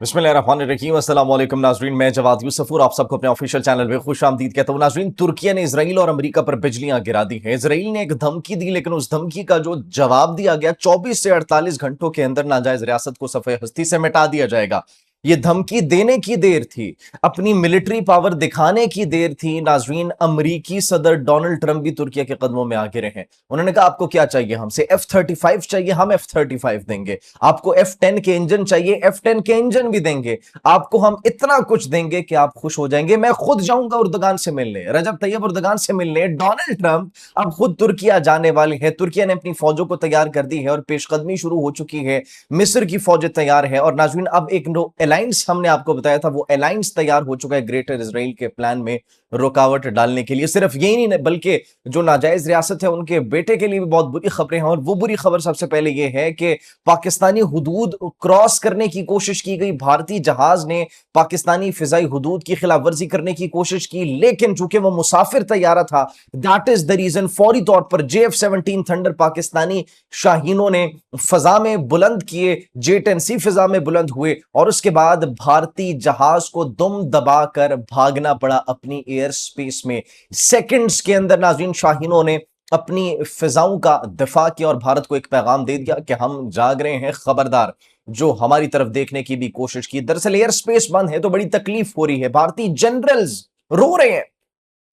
बिस्मिल्लाहिर्रहमानिर्रहीम। अस्सलाम वालेकुम नाजरीन, मैं जवाद यूसुफ और आप सबको अपने ऑफिशियल चैनल में खुश आमदीद कहता हूं। नाजरीन, तुर्की ने इसराइल और अमेरिका पर बिजलियां गिरा दी हैं। इसराइल ने एक धमकी दी, लेकिन उस धमकी का जो जवाब दिया गया 24 से 48 घंटों के अंदर नाजायज रियासत को सफ़े हस्ती से मिटा दिया जाएगा। ये धमकी देने की देर थी, अपनी मिलिट्री पावर दिखाने की देर थी। नाजरीन, अमरीकी सदर डोनाल्ड ट्रंप भी तुर्की के कदमों में आगे रहे। उन्होंने कहा आपको क्या चाहिए हमसे? F-35 चाहिए, हम F-35 देंगे। आपको F-10 के इंजन चाहिए, F-10 के इंजन भी देंगे। आपको हम इतना कुछ देंगे कि आप खुश हो जाएंगे। मैं खुद जाऊंगा उर्दगान से मिलने, रजब तैयब उर्दगान से मिलने। डोनाल्ड ट्रंप अब खुद तुर्किया जाने वाले हैं। तुर्किया ने अपनी फौजों को तैयार कर दी है और पेशकदमी शुरू हो चुकी है। मिस्र की फौजें तैयार है और नाज़रीन, अब एक अलायंस हमने आपको बताया था, वो अलायंस तैयार हो चुका है ग्रेटर इजराइल के प्लान में रुकावट डालने के लिए। सिर्फ यही नहीं, बल्कि जो नाजायज रियासत है उनके बेटे के लिए भी बहुत बुरी खबरें हैं। और वो बुरी खबर सबसे पहले ये है कि पाकिस्तानी हुदूद क्रॉस करने की कोशिश की गई। भारतीय जहाज ने पाकिस्तानी फिजाई हुदूद की खिलाफ वर्जी करने की कोशिश की, लेकिन चूंकि वो मुसाफिर तैयारा था, दैट इज द रीजन फौरी तौर पर JF-17 थंडर पाकिस्तानी शाहीनों ने फजा में बुलंद किए, J-10C फिजा में बुलंद हुए और उसके बाद भारतीय जहाज को दुम दबाकर भागना पड़ा अपनी एयर स्पेस में। सेकंड्स के अंदर नाज़रीन, शाहीनों ने अपनी फिजाओं का दिफा किया और भारत को एक पैगाम दे दिया कि हम जाग रहे हैं, खबरदार। जो हमारी तरफ देखने की भी कोशिश की। दरअसल एयर स्पेस बंद है तो बड़ी तकलीफ हो रही है। भारतीय जनरल्स रो रहे हैं।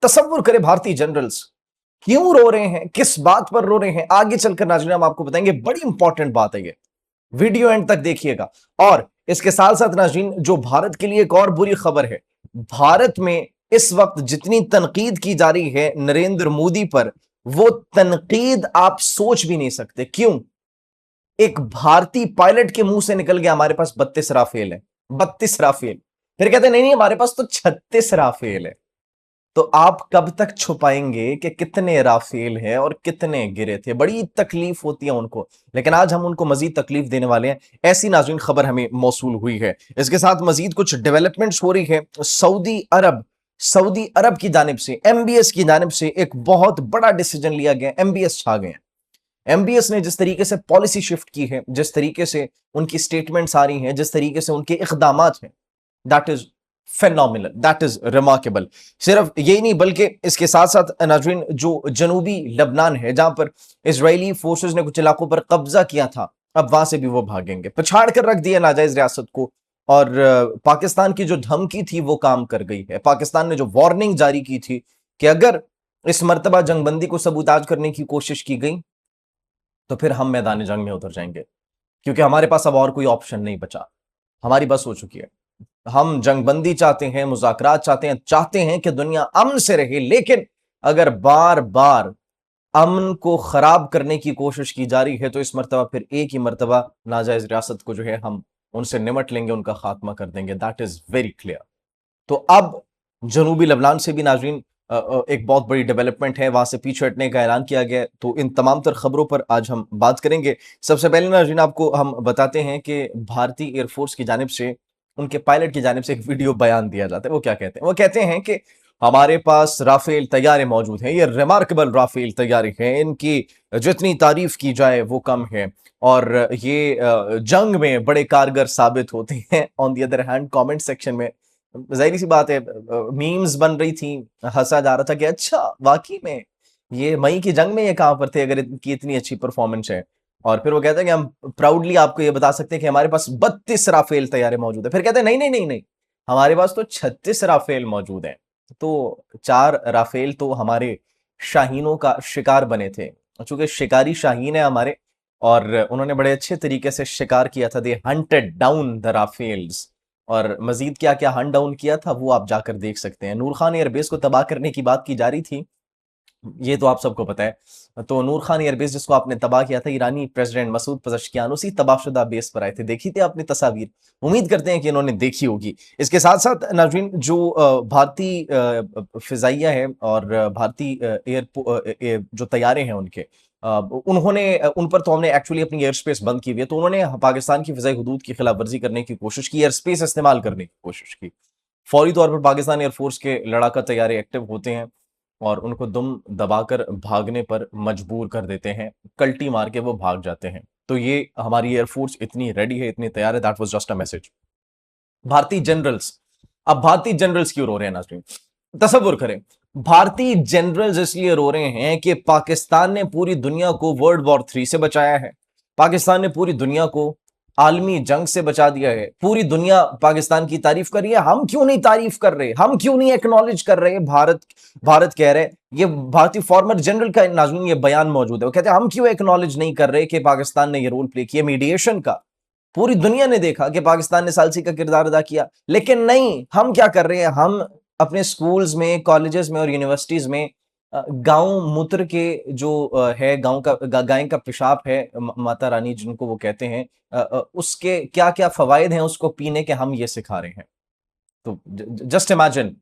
तसव्वुर करें, भारतीय जनरल्स क्यों रो रहे हैं, किस बात पर रो रहे हैं, आगे चलकर नाज़रीन हम आपको बताएंगे। बड़ी इंपॉर्टेंट बात है ये, वीडियो एंड तक देखिएगा। और इसके साथ साथ नाज़रीन, जो भारत के लिए एक और बुरी खबर है, भारत में इस वक्त जितनी तनकीद की जा रही है नरेंद्र मोदी पर, वो तनकीद आप सोच भी नहीं सकते। क्यों? एक भारतीय पायलट के मुंह से निकल गया हमारे पास 32 राफेल है। 32 राफेल। फिर कहते नहीं नहीं, हमारे पास तो 36 राफेल है। तो आप कब तक छुपाएंगे कि कितने राफेल है और कितने गिरे थे? बड़ी तकलीफ होती है उनको, लेकिन आज हम उनको मजीद तकलीफ देने वाले हैं। ऐसी नाज़रीन खबर हमें मौसूल हुई है। इसके साथ मजीद कुछ डेवलपमेंट्स हो रही है। सऊदी अरब की जानिब से, MBS की जानिब से एक बहुत बड़ा डिसीजन लिया गया। MBS छा गए हैं। MBS ने जिस तरीके से पॉलिसी शिफ्ट की है, जिस तरीके से उनकी स्टेटमेंट्स आ रही हैं, जिस तरीके से उनके इकदामात हैं, that is phenomenal, that is remarkable. सिर्फ यही नहीं, बल्कि इसके साथ साथ नाज़रीन, जो जनूबी लबनान है, जहां पर इजरायली फोर्सेस ने कुछ इलाकों पर कब्जा किया था, अब वहां से भी वो भागेंगे। पछाड़ कर रख दिया नाजायज रियासत को। और पाकिस्तान की जो धमकी थी वो काम कर गई है। पाकिस्तान ने जो वार्निंग जारी की थी कि अगर इस मर्तबा जंगबंदी को सबूताज करने की कोशिश की गई तो फिर हम मैदान जंग में उतर जाएंगे, क्योंकि हमारे पास अब और कोई ऑप्शन नहीं बचा। हमारी बस हो चुकी है। हम जंगबंदी चाहते हैं, मुज़ाकरात चाहते हैं कि दुनिया अमन से रहे, लेकिन अगर बार बार अमन को खराब करने की कोशिश की जा रही है तो इस मर्तबा फिर एक ही मर्तबा नाजायज रियासत को जो है हम उनसे निमट लेंगे, उनका खात्मा कर देंगे। That is very clear. तो अब जनूबी लबनान से भी नाजरीन एक बहुत बड़ी डेवलपमेंट है, वहां से पीछे हटने का ऐलान किया गया। तो इन तमाम तर खबरों पर आज हम बात करेंगे। सबसे पहले नाजरीन आपको हम बताते हैं कि भारतीय एयरफोर्स की जानिब से, उनके पायलट की जानिब से एक वीडियो बयान दिया जाता है। वो क्या कहते हैं? वो कहते हैं कि हमारे पास राफेल तैयारे मौजूद हैं, ये रिमार्केबल राफेल तैयारे हैं, इनकी जितनी तारीफ की जाए वो कम है और ये जंग में बड़े कारगर साबित होते हैं। On the other hand, comment section में जाहिर सी बात है मीम्स बन रही थी, हंसा जा रहा था कि अच्छा वाकई में ये मई की जंग में ये कहां पर थे अगर इनकी इतनी अच्छी परफॉर्मेंस है। और फिर वो कहते हैं कि हम प्राउडली आपको ये बता सकते हैं कि हमारे पास 32 राफेल तैयारे मौजूद है। फिर कहते हैं नहीं नहीं नहीं नहीं, हमारे पास तो 36 राफेल मौजूद हैं। तो 4 राफेल तो हमारे शाहीनों का शिकार बने थे, चूंकि शिकारी शाहीन है हमारे, और उन्होंने बड़े अच्छे तरीके से शिकार किया था। They hunted down the Rafales. और मजीद क्या क्या हंट डाउन किया था वो आप जाकर देख सकते हैं। नूर खान एयरबेस को तबाह करने की बात की जा रही थी, ये तो आप सबको पता है। तो नूर खान एयरबेस जिसको आपने तबाह किया था, ईरानी प्रेसिडेंट मसूद पज़ेश्कियान उसी तबाहशुदा बेस पर आए थे। देखी थी आपने तस्वीर? उम्मीद करते हैं कि इन्होंने देखी होगी। इसके साथ साथ नाज़रीन, जो भारतीय फिजाइया है और भारतीय जो तैयारे हैं उनके, उन्होंने उन पर तो हमने एक्चुअली अपनी एयर स्पेस बंद की हुई है। तो उन्होंने पाकिस्तान की फिजाई हदूद की खिलाफ वर्जी करने की कोशिश की, एयर स्पेस इस्तेमाल करने की कोशिश की। फौरी तौर पर पाकिस्तान एयरफोर्स के लड़ाका तैयारे एक्टिव होते हैं और उनको दुम दबाकर भागने पर मजबूर कर देते हैं, कल्टी मार के वो भाग जाते हैं। तो ये हमारी एयरफोर्स इतनी रेडी है, इतनी तैयार है। That was just a message. भारतीय जनरल्स, अब भारतीय जनरल्स क्यों रो रहे हैं नाज़रीन? तसव्वुर करें, भारतीय जनरल्स इसलिए रो रहे हैं कि पाकिस्तान ने पूरी दुनिया को वर्ल्ड वॉर 3 से बचाया है। पाकिस्तान ने पूरी दुनिया को आलमी जंग से बचा दिया है। पूरी दुनिया पाकिस्तान की तारीफ कर रही है। हम क्यों नहीं तारीफ कर रहे? हम क्यों नहीं एक्नॉलेज कर रहे? भारत कह रहे, ये भारतीय फॉर्मर जनरल का नाज़रीन ये बयान मौजूद है। वो कहते हैं हम क्यों एक्नॉलेज नहीं कर रहे कि पाकिस्तान ने ये रोल प्ले किया मीडिएशन का। पूरी दुनिया ने देखा कि पाकिस्तान ने सालसी का किरदार अदा किया, लेकिन नहीं, हम क्या कर रहे हैं? हम अपने स्कूल्स में, कॉलेजेस में और यूनिवर्सिटीज में गांव मूत्र के जो है, गांव का गाय का पेशाब है, माता रानी जिनको वो कहते हैं, उसके क्या क्या फवायद हैं उसको पीने के, हम ये सिखा रहे हैं। तो जस्ट इमेजिन,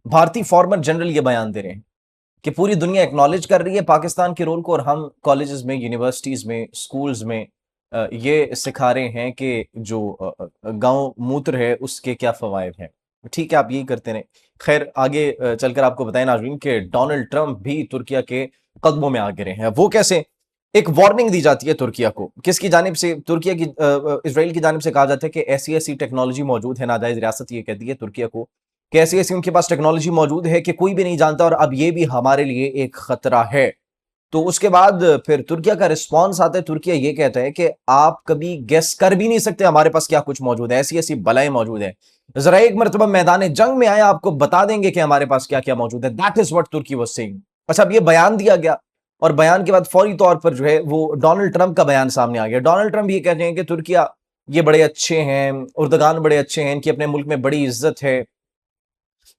भारतीय फॉर्मर जनरल ये बयान दे रहे हैं कि पूरी दुनिया एक्नॉलेज कर रही है पाकिस्तान के रोल को, और हम कॉलेजेस में, यूनिवर्सिटीज में, स्कूल्स में ये सिखा रहे हैं कि जो गांव मूत्र है उसके क्या फवायद हैं। ठीक है, आप यही करते रहे। खैर, आगे चलकर आपको बताएं नाज़रीन कि डोनाल्ड ट्रंप भी तुर्किया के कदमों में आ गिरे हैं। वो कैसे? एक वार्निंग दी जाती है तुर्किया को, किसकी जानिब से? तुर्किया की, इसराइल की जानिब से कहा जाता है कि ऐसी ऐसी टेक्नोलॉजी मौजूद है, नाजायज रियासत ये कहती है तुर्किया को कि ऐसी ऐसी उनके पास टेक्नोलॉजी मौजूद है कि कोई भी नहीं जानता, और अब ये भी हमारे लिए एक खतरा है। तो उसके बाद फिर तुर्किया का रिस्पॉन्स आता है। तुर्किया ये कहता है कि आप कभी गेस कर भी नहीं सकते हमारे पास क्या कुछ मौजूद है, ऐसी ऐसी बलाएं मौजूद है। जरा एक मरतबा मैदान जंग में आए, आपको बता देंगे कि हमारे पास क्या क्या मौजूद है। दैट इज व्हाट तुर्की वाज सेइंग। अच्छा, अब ये बयान दिया गया, और बयान के बाद फौरी तौर पर जो है वो डोनाल्ड ट्रंप का बयान सामने आ गया। डोनाल्ड ट्रंप ये कहते हैं कि तुर्किया ये बड़े अच्छे हैं, उर्दगान बड़े अच्छे हैं, इनकी अपने मुल्क में बड़ी इज्जत है,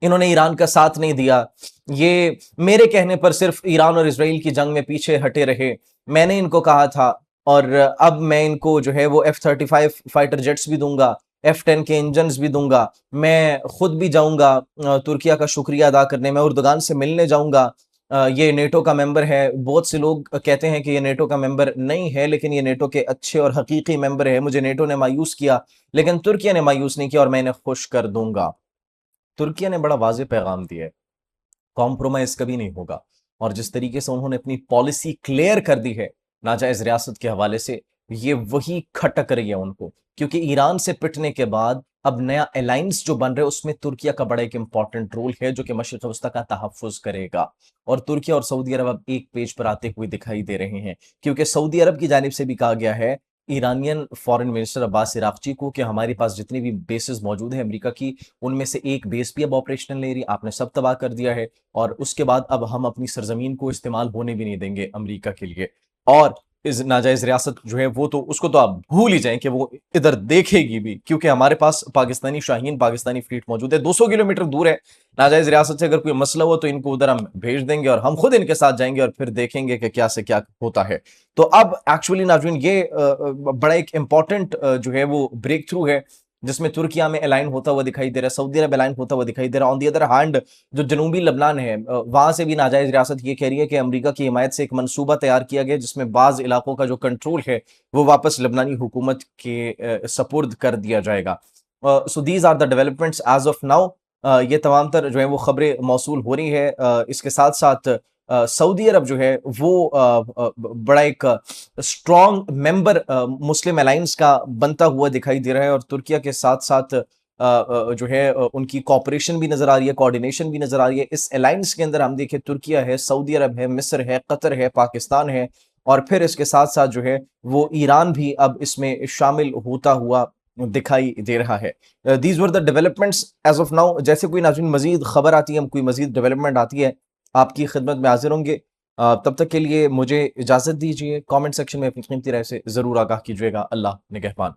इन्होंने ईरान का साथ नहीं दिया, ये मेरे कहने पर सिर्फ ईरान और इसराइल की जंग में पीछे हटे रहे, मैंने इनको कहा था, और अब मैं इनको जो है वो F-35 फाइटर जेट्स भी दूंगा, F-10 के इंजन भी दूंगा, मैं खुद भी जाऊंगा तुर्किया का शुक्रिया अदा करने, मैं उर्दगान से मिलने जाऊंगा। ये नेटो का मेंबर है, बहुत से लोग कहते हैं कि ये नेटो का मेंबर नहीं है, लेकिन ये नेटो के अच्छे और हकीकी मेंबर है। मुझे नेटो ने मायूस किया, लेकिन तुर्किया ने मायूस नहीं किया, और मैं इन्हें खुश कर दूंगा। तुर्किया ने बड़ा वाज़ेह पैगाम दिया है, कॉम्प्रोमाइज कभी नहीं होगा। और जिस तरीके से उन्होंने अपनी पॉलिसी क्लियर कर दी है नाजायज रियासत के हवाले से, ये वही खटक रही है उनको, क्योंकि ईरान से पिटने के बाद अब नया अलायंस जो बन रहा है उसमें तुर्किया का बड़ा एक इंपॉर्टेंट रोल है, जो कि मशरिक वस्ता का तहफ़्फ़ुज़ करेगा। और तुर्किया और सऊदी अरब अब एक पेज पर आते हुए दिखाई दे रहे हैं, क्योंकि सऊदी अरब की जानिब से भी कहा गया है ईरानियन फॉरेन मिनिस्टर अब्बास इराक़ची को कि हमारे पास जितनी भी बेसेस मौजूद है अमेरिका की, उनमें से एक बेस भी अब ऑपरेशनल नहीं रही, आपने सब तबाह कर दिया है, और उसके बाद अब हम अपनी सरजमीन को इस्तेमाल होने भी नहीं देंगे अमेरिका के लिए। और इस नाजायज रियासत जो है वो तो उसको तो आप भूल ही जाएं कि वो इधर देखेगी भी, क्योंकि हमारे पास पाकिस्तानी शाहीन, पाकिस्तानी फ्लीट मौजूद है। 200 किलोमीटर दूर है नाजायज रियासत से। अगर कोई मसला हो तो इनको उधर हम भेज देंगे, और हम खुद इनके साथ जाएंगे, और फिर देखेंगे कि क्या से क्या होता है। तो अब एक्चुअली नाज़रीन ये बड़ा एक इंपॉर्टेंट जो है वो ब्रेक थ्रू है, जिसमें तुर्किया में अलाइन होता हुआ दिखाई दे रहा है, सऊदी अरब अलाइन होता हुआ दिखाई दे रहा है। ऑन दी अदर हैंड, जो जनूबी लबनान है, वहां से भी नाजायज रियासत ये कह रही है कि अमेरिका की हिमायत से एक मंसूबा तैयार किया गया, जिसमें बाज इलाकों का जो कंट्रोल है वो वापस लबनानी हुकूमत के सपुर्द कर दिया जाएगा। So these are the developments as of now. ये तमाम तर जो है वो खबरें मौसूल हो रही है। इसके साथ साथ सऊदी अरब जो है वो बड़ा एक स्ट्रॉन्ग मेंबर मुस्लिम अलायंस का बनता हुआ दिखाई दे रहा है, और तुर्किया के साथ साथ जो है उनकी कॉपरेशन भी नजर आ रही है, कोऑर्डिनेशन भी नजर आ रही है। इस अलायंस के अंदर हम देखें, तुर्किया है, सऊदी अरब है, मिस्र है, कतर है, पाकिस्तान है, और फिर इसके साथ साथ जो है वो ईरान भी अब इसमें शामिल होता हुआ दिखाई दे रहा है। These were the developments as of now. जैसे कोई नाज़रीन मजीद खबर आती है, कोई मजीद डेवलपमेंट आती है, आपकी खिदमत में हाजिर होंगे। तब तक के लिए मुझे इजाज़त दीजिए। कमेंट सेक्शन में अपनी कीमती राय से ज़रूर आगाह कीजिएगा। अल्लाह निगहबान।